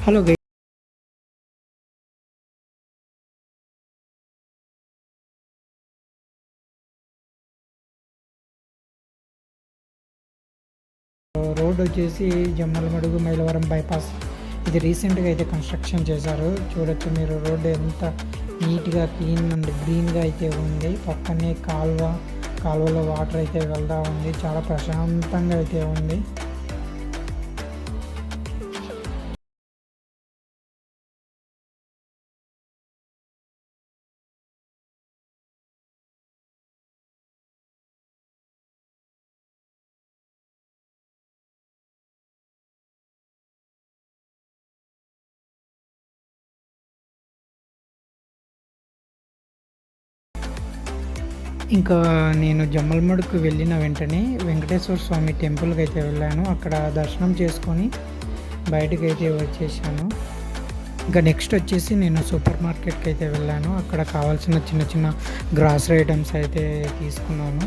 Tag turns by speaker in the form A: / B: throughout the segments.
A: Hello guys, road వచ్చేసి Jammalamadugu Mylavaram bypass. ఇది రీసెంట్గా అయితే కన్స్ట్రక్షన్ చేశారు. చూడొచ్చు మీరు, రోడ్డు ఎంత నీట్గా క్లీన్ అండ్ గ్రీన్గా అయితే ఉంది. పక్కనే కాలువలో వాటర్ అయితే వెళ్తూ ఉంది. చాలా ప్రశాంతంగా అయితే ఉంది. ఇంకా నేను జమ్మలమడుగుకు వెళ్ళిన వెంటనే వెంకటేశ్వర స్వామి టెంపుల్కి అయితే వెళ్ళాను. అక్కడ దర్శనం చేసుకొని బయటకైతే వచ్చేసాను. ఇంకా నెక్స్ట్ వచ్చేసి నేను సూపర్ మార్కెట్కి అయితే వెళ్ళాను. అక్కడ కావాల్సిన చిన్న చిన్న గ్రాసరీ ఐటమ్స్ అయితే తీసుకున్నాను.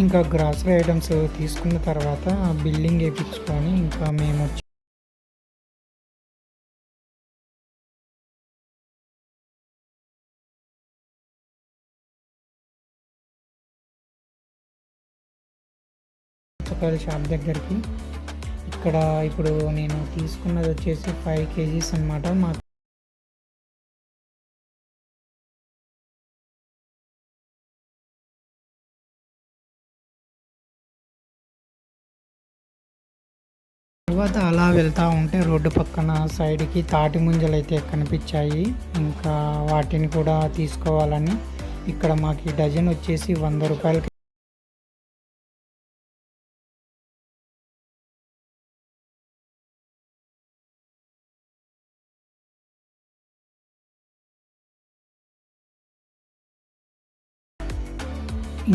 A: ఇంకా గ్రాసరీ ఐటమ్స్ తీసుకున్న తర్వాత బిల్లింగ్ వేయించుకొని ఇంకా మేము పుచ్చకాయల షాప్ దగ్గరికి. ఇక్కడ ఇప్పుడు నేను తీసుకున్నది వచ్చేసి 5 kgs అనమాట. మా తర్వాత అలా వెళ్తూ ఉంటే రోడ్డు పక్కన సైడ్కి తాటి ముంజలు అయితే కనిపించాయి. ఇంకా వాటిని కూడా తీసుకోవాలని ఇక్కడ మాకు డజన్ వచ్చేసి 100 రూపాయలకి.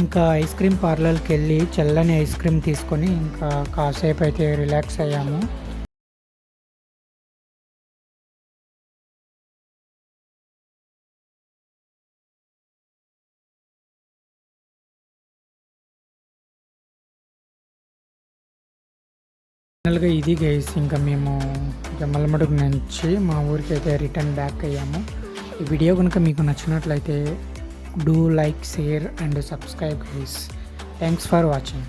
A: ఇంకా ఐస్ క్రీమ్ పార్లర్కి వెళ్ళి చల్లని ఐస్ క్రీమ్ తీసుకొని ఇంకా కాసేపు అయితే రిలాక్స్ అయ్యాము. ఫైనల్గా ఇది గైస్, ఇంకా మేము జమ్మలమడుగు నుంచి మా ఊరికి అయితే రిటర్న్ బ్యాక్ అయ్యాము. ఈ వీడియో కనుక మీకు నచ్చినట్లయితే do like, share and subscribe guys. Thanks for watching.